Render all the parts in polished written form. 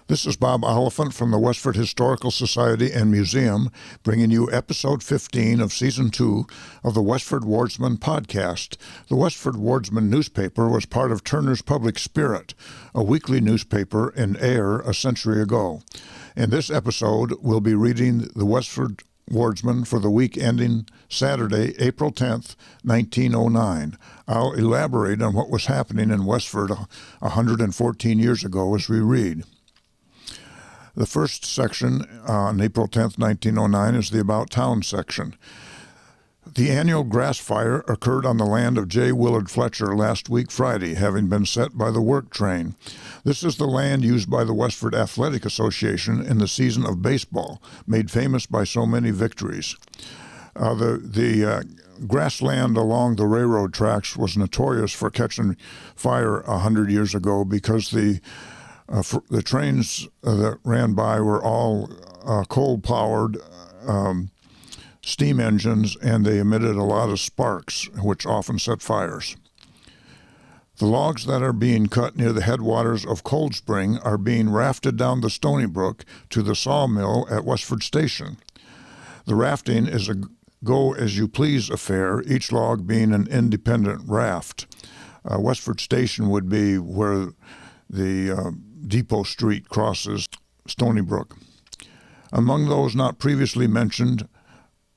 This is Bob Oliphant from the Westford Historical Society and Museum, bringing you episode 15 of season 2 of the Westford Wardsman podcast. The Westford Wardsman newspaper was part of Turner's Public Spirit, a weekly newspaper in Ayer a century ago. In this episode, we'll be reading the Westford Wardsman for the week ending Saturday, April 10th, 1909. I'll elaborate on what was happening in Westford 114 years ago as we read. The first section on April 10th, 1909 is the About Town section. The annual grass fire occurred on the land of J. Willard Fletcher last week Friday, having been set by the work train. This is the land used by the Westford Athletic Association in the season of baseball, made famous by so many victories. The grassland along the railroad tracks was notorious for catching fire 100 years ago because the trains that ran by were all coal-powered steam engines, and they emitted a lot of sparks, which often set fires. The logs that are being cut near the headwaters of Cold Spring are being rafted down the Stony Brook to the sawmill at Westford Station. The rafting is a go-as-you-please affair, each log being an independent raft. Westford Station would be where the Depot Street crosses Stony Brook. Among those not previously mentioned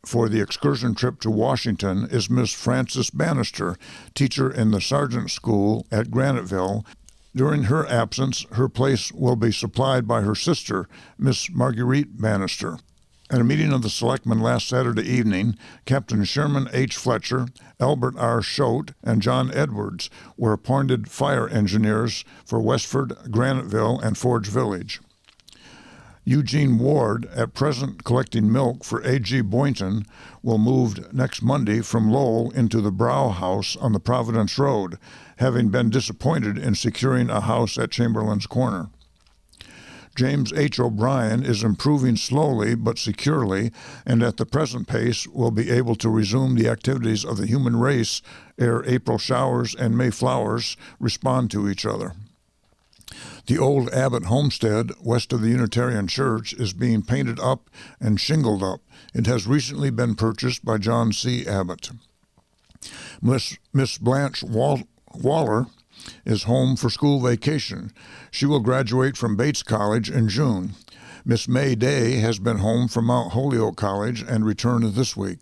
for the excursion trip to Washington is Miss Frances Bannister, teacher in the Sergeant School at Graniteville. During her absence, her place will be supplied by her sister, Miss Marguerite Bannister. At a meeting of the selectmen last Saturday evening, Captain Sherman H. Fletcher, Albert R. Schote, and John Edwards were appointed fire engineers for Westford, Graniteville, and Forge Village. Eugene Ward, at present collecting milk for A.G. Boynton, will move next Monday from Lowell into the Brow House on the Providence Road, having been disappointed in securing a house at Chamberlain's Corner. James H. O'Brien is improving slowly but securely, and at the present pace will be able to resume the activities of the human race ere April showers and May flowers respond to each other. The old Abbott homestead west of the Unitarian Church is being painted up and shingled up. It has recently been purchased by John C. Abbott. Miss Blanche Waller is home for school vacation. She will graduate from Bates College in June. Miss May Day has been home from Mount Holyoke College and returned this week.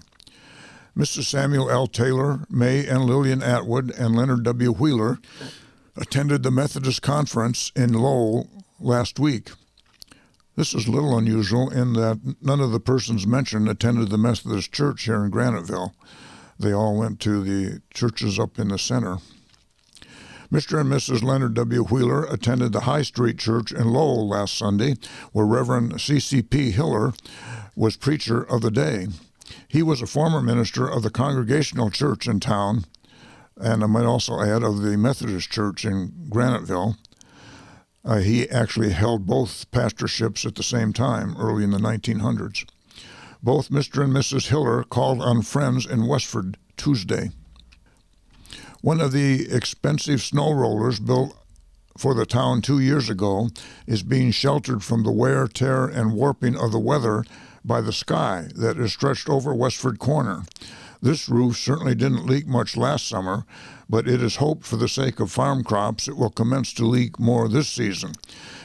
Mr. Samuel L. Taylor, May and Lillian Atwood, and Leonard W. Wheeler attended the Methodist Conference in Lowell last week. This is a little unusual in that none of the persons mentioned attended the Methodist Church here in Graniteville. They all went to the churches up in the center. Mr. and Mrs. Leonard W. Wheeler attended the High Street Church in Lowell last Sunday, where Reverend CCP Hiller was preacher of the day. He was a former minister of the Congregational Church in town, and I might also add of the Methodist Church in Graniteville. He actually held both pastorships at the same time, early in the 1900s. Both Mr. and Mrs. Hiller called on friends in Westford Tuesday. One of the expensive snow rollers built for the town 2 years ago is being sheltered from the wear, tear, and warping of the weather by the sky that is stretched over Westford Corner. This roof certainly didn't leak much last summer, but it is hoped for the sake of farm crops it will commence to leak more this season.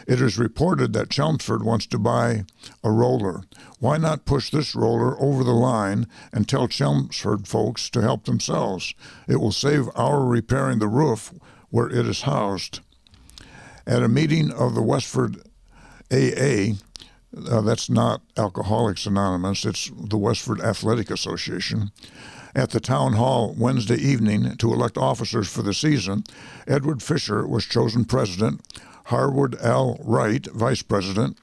It is reported that Chelmsford wants to buy a roller. Why not push this roller over the line and tell Chelmsford folks to help themselves? It will save our repairing the roof where it is housed. At a meeting of the Westford AA, that's not Alcoholics Anonymous, it's the Westford Athletic Association, at the town hall Wednesday evening to elect officers for the season, Edward Fisher was chosen president, Harwood L. Wright, vice president,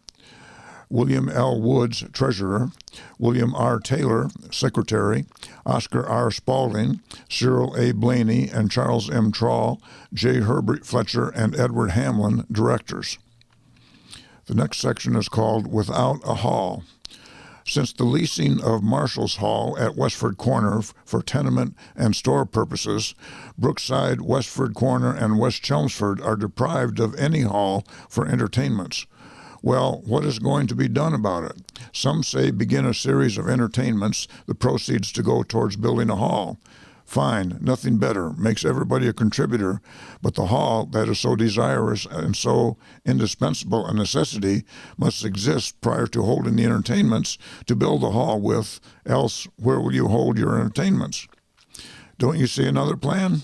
William L. Woods, treasurer, William R. Taylor, secretary, Oscar R. Spaulding, Cyril A. Blaney, and Charles M. Trawl, J. Herbert Fletcher, and Edward Hamlin, directors. The next section is called Without a Hall. Since the leasing of Marshall's Hall at Westford Corner for tenement and store purposes, Brookside, Westford Corner, and West Chelmsford are deprived of any hall for entertainments. Well, what is going to be done about it? Some say begin a series of entertainments, the proceeds to go towards building a hall. Fine, nothing better, makes everybody a contributor, but the hall that is so desirous and so indispensable a necessity must exist prior to holding the entertainments to build the hall with, else where will you hold your entertainments? Don't you see another plan?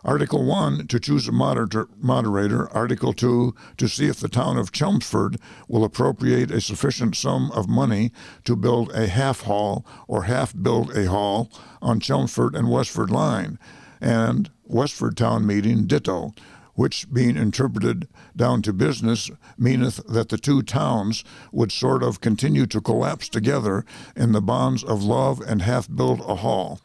Article 1, to choose a moderator. Article 2, to see if the town of Chelmsford will appropriate a sufficient sum of money to build a half hall or half build a hall on Chelmsford and Westford line. And Westford Town Meeting, ditto, which being interpreted down to business meaneth that the two towns would sort of continue to collapse together in the bonds of love and half build a hall.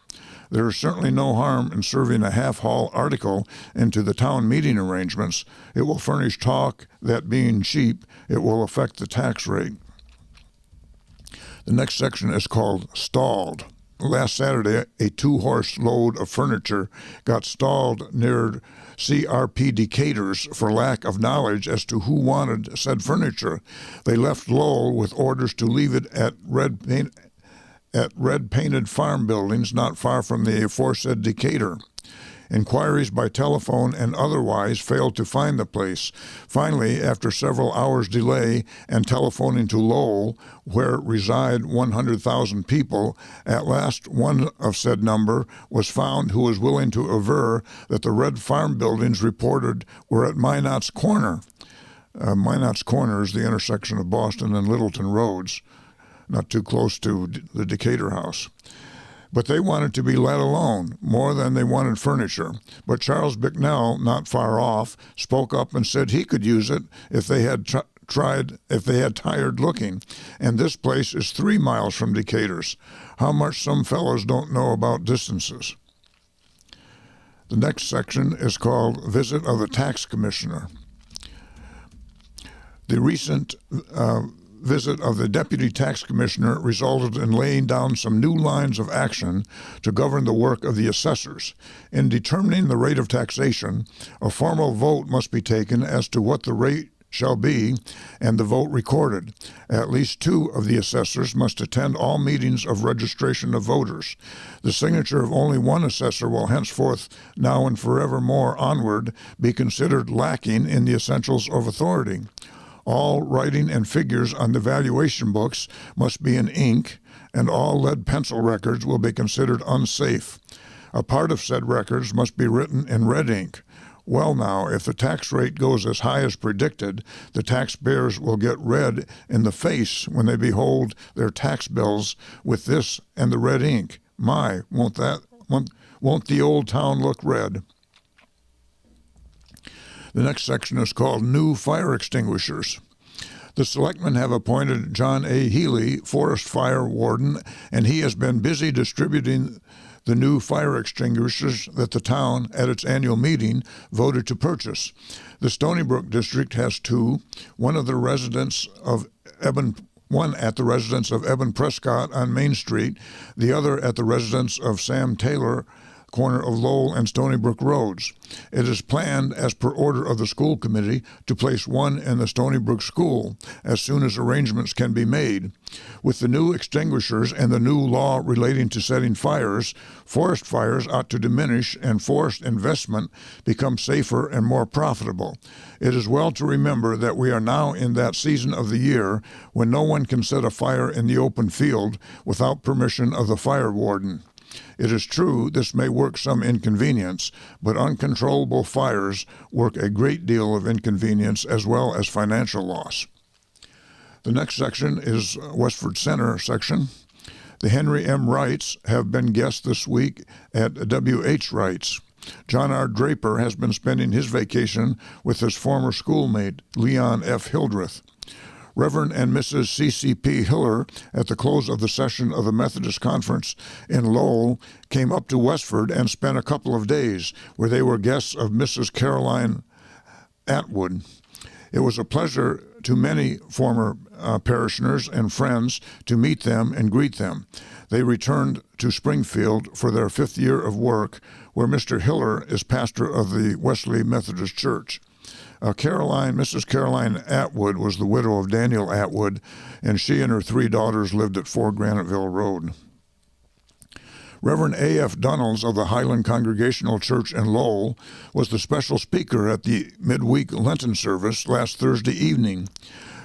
There is certainly no harm in serving a half-hall article into the town meeting arrangements. It will furnish talk that, being cheap, it will affect the tax rate. The next section is called Stalled. Last Saturday, a 2-horse load of furniture got stalled near CRP Decatur's for lack of knowledge as to who wanted said furniture. They left Lowell with orders to leave it at red-painted farm buildings not far from the aforesaid Decatur. Inquiries by telephone and otherwise failed to find the place. Finally, after several hours' delay and telephoning to Lowell, where reside 100,000 people, at last one of said number was found who was willing to aver that the red farm buildings reported were at Minot's Corner. Minot's Corner is the intersection of Boston and Littleton Roads, not too close to the Decatur house. But they wanted to be let alone, more than they wanted furniture. But Charles Bicknell, not far off, spoke up and said he could use it if they had tired looking. And this place is 3 miles from Decatur's. How much some fellows don't know about distances. The next section is called Visit of the Tax Commissioner. The recent visit of the Deputy Tax Commissioner resulted in laying down some new lines of action to govern the work of the assessors. In determining the rate of taxation, a formal vote must be taken as to what the rate shall be, and the vote recorded. At least 2 of the assessors must attend all meetings of registration of voters. The signature of only one assessor will henceforth, now and forevermore onward, be considered lacking in the essentials of authority. All writing and figures on the valuation books must be in ink, and all lead pencil records will be considered unsafe. A part of said records must be written in red ink. Well now, if the tax rate goes as high as predicted, the taxpayers will get red in the face when they behold their tax bills with this and the red ink. My, won't the old town look red? The next section is called New Fire Extinguishers. The selectmen have appointed John A. Healy, Forest Fire Warden, and he has been busy distributing the new fire extinguishers that the town, at its annual meeting, voted to purchase. The Stony Brook district has 2, one at the residence of Eben Prescott on Main Street, the other at the residence of Sam Taylor, corner of Lowell and Stony Brook Roads. It is planned, as per order of the school committee, to place one in the Stony Brook School as soon as arrangements can be made. With the new extinguishers and the new law relating to setting fires, forest fires ought to diminish and forest investment become safer and more profitable. It is well to remember that we are now in that season of the year when no one can set a fire in the open field without permission of the fire warden. It is true this may work some inconvenience, but uncontrollable fires work a great deal of inconvenience as well as financial loss. The next section is Westford Center section. The Henry M. Wrights have been guests this week at W.H. Wright's. John R. Draper has been spending his vacation with his former schoolmate, Leon F. Hildreth. Reverend and Mrs. CCP Hiller, at the close of the session of the Methodist Conference in Lowell, came up to Westford and spent a couple of days, where they were guests of Mrs. Caroline Atwood. It was a pleasure to many former parishioners and friends to meet them and greet them. They returned to Springfield for their 5th year of work, where Mr. Hiller is pastor of the Wesley Methodist Church. Mrs. Caroline Atwood was the widow of Daniel Atwood, and she and her 3 daughters lived at 4 Graniteville Road. Reverend AF Donalds of the Highland Congregational Church in Lowell was the special speaker at the midweek Lenten service last Thursday evening.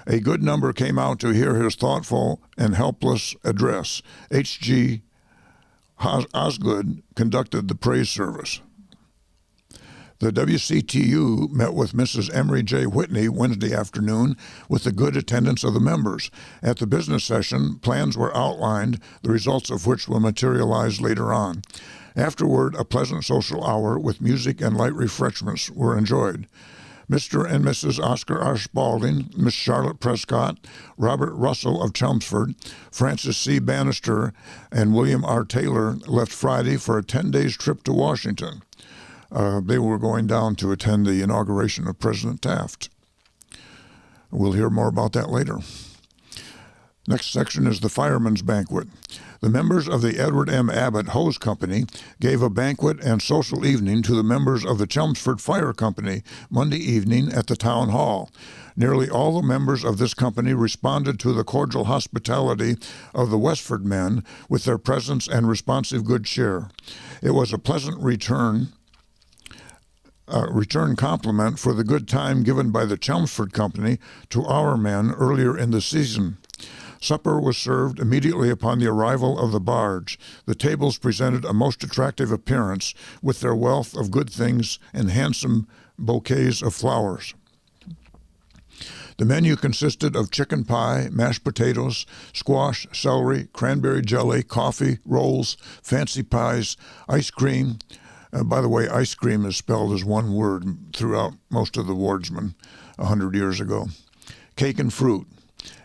A good number came out to hear his thoughtful and helpless address. H.G. Osgood conducted the praise service. The WCTU met with Mrs. Emery J. Whitney Wednesday afternoon with the good attendance of the members. At the business session, plans were outlined, the results of which will materialize later on. Afterward, a pleasant social hour with music and light refreshments were enjoyed. Mr. and Mrs. Oscar R. Spalding, Miss Charlotte Prescott, Robert Russell of Chelmsford, Francis C. Bannister, and William R. Taylor left Friday for a 10-day trip to Washington. They were going down to attend the inauguration of President Taft. We'll hear more about that later. Next section is the Firemans Banquet. The members of the Edward M. Abbott Hose Company gave a banquet and social evening to the members of the Chelmsford Fire Company Monday evening at the Town Hall. Nearly all the members of this company responded to the cordial hospitality of the Westford men with their presence and responsive good cheer. It was a pleasant return compliment for the good time given by the Chelmsford Company to our men earlier in the season. Supper was served immediately upon the arrival of the barge. The tables presented a most attractive appearance with their wealth of good things and handsome bouquets of flowers. The menu consisted of chicken pie, mashed potatoes, squash, celery, cranberry jelly, coffee, rolls, fancy pies, ice cream. By the way, ice cream is spelled as one word throughout most of the Wardsman 100 years ago. Cake and fruit.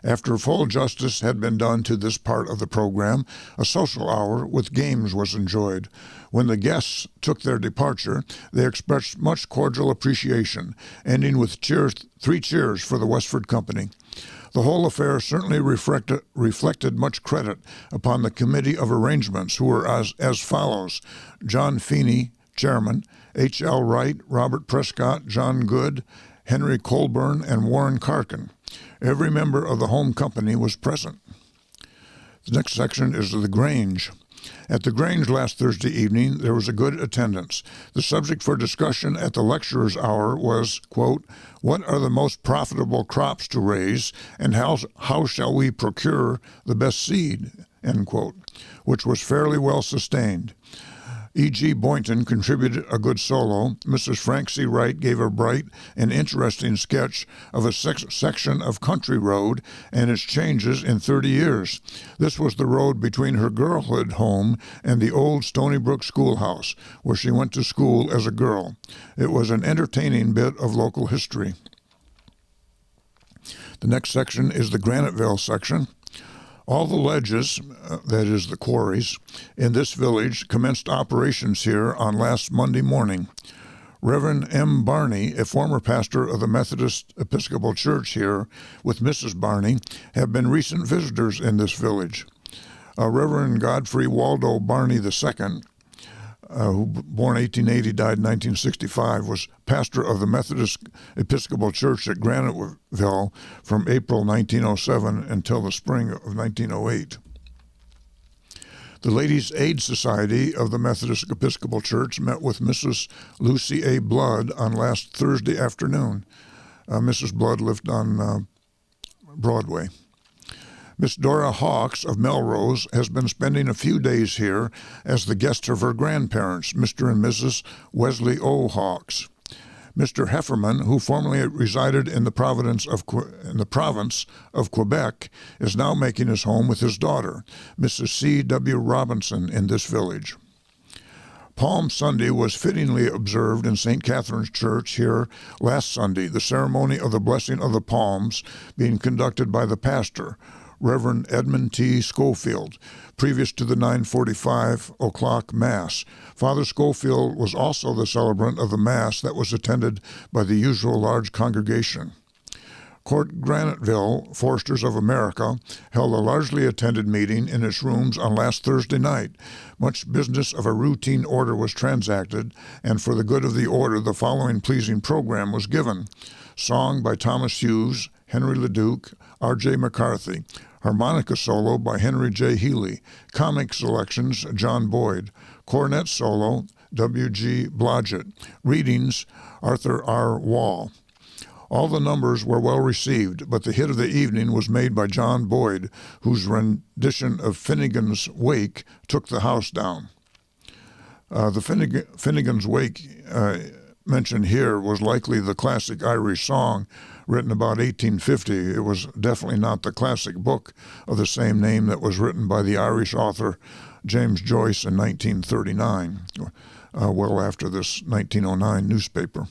After full justice had been done to this part of the program, a social hour with games was enjoyed. When the guests took their departure, they expressed much cordial appreciation, ending with 3 cheers for the Westford Company. The whole affair certainly reflected much credit upon the Committee of Arrangements, who were as follows: John Feeney, Chairman, H.L. Wright, Robert Prescott, John Good, Henry Colburn, and Warren Carkin. Every member of the home company was present. The next section is the Grange. At the Grange last Thursday evening, there was a good attendance. The subject for discussion at the lecturer's hour was, quote, "What are the most profitable crops to raise, and how shall we procure the best seed?" End quote, which was fairly well sustained. E.G. Boynton contributed a good solo. Mrs. Frank C. Wright gave a bright and interesting sketch of a section of country road and its changes in 30 years. This was the road between her girlhood home and the old Stony Brook schoolhouse, where she went to school as a girl. It was an entertaining bit of local history. The next section is the Graniteville section. All the ledges, that is the quarries, in this village commenced operations here on last Monday morning. Reverend M. Barney, a former pastor of the Methodist Episcopal Church here, with Mrs. Barney, have been recent visitors in this village. Reverend Godfrey Waldo Barney II, who born 1880, died in 1965, was pastor of the Methodist Episcopal Church at Graniteville from April 1907 until the spring of 1908. The Ladies' Aid Society of the Methodist Episcopal Church met with Mrs. Lucy A. Blood on last Thursday afternoon. Mrs. Blood lived on Broadway. Miss Dora Hawks of Melrose has been spending a few days here as the guest of her grandparents, Mr. and Mrs. Wesley O. Hawks. Mr. Hefferman, who formerly resided in the province of Quebec, is now making his home with his daughter, Mrs. C. W. Robinson, in this village. Palm Sunday was fittingly observed in St. Catherine's Church here last Sunday, the ceremony of the blessing of the palms being conducted by the pastor, Reverend Edmund T. Schofield, previous to the 9:45 o'clock Mass. Father Schofield was also the celebrant of the Mass that was attended by the usual large congregation. Court Graniteville Foresters of America held a largely attended meeting in its rooms on last Thursday night. Much business of a routine order was transacted, and for the good of the order, the following pleasing program was given. Song by Thomas Hughes, Henry LeDuc, R.J. McCarthy. Harmonica solo by Henry J. Healy. Comic selections, John Boyd. Cornet solo, W.G. Blodgett. Readings, Arthur R. Wall. All the numbers were well received, but the hit of the evening was made by John Boyd, whose rendition of Finnegans Wake took the house down. The Finnegans Wake mentioned here was likely the classic Irish song written about 1850. It was definitely not the classic book of the same name that was written by the Irish author James Joyce in 1939, well after this 1909 newspaper.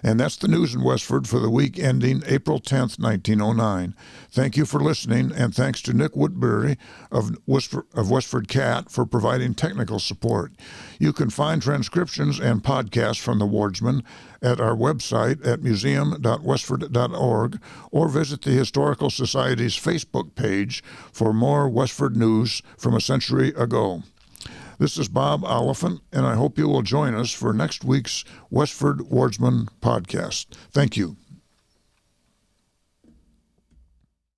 And that's the news in Westford for the week ending April 10th, 1909. Thank you for listening, and thanks to Nick Woodbury of WestfordCAT for providing technical support. You can find transcriptions and podcasts from the Wardsman at our website at museum.westford.org or visit the Historical Society's Facebook page for more Westford news from a century ago. This is Bob Oliphant, and I hope you will join us for next week's Westford Wardsman podcast. Thank you.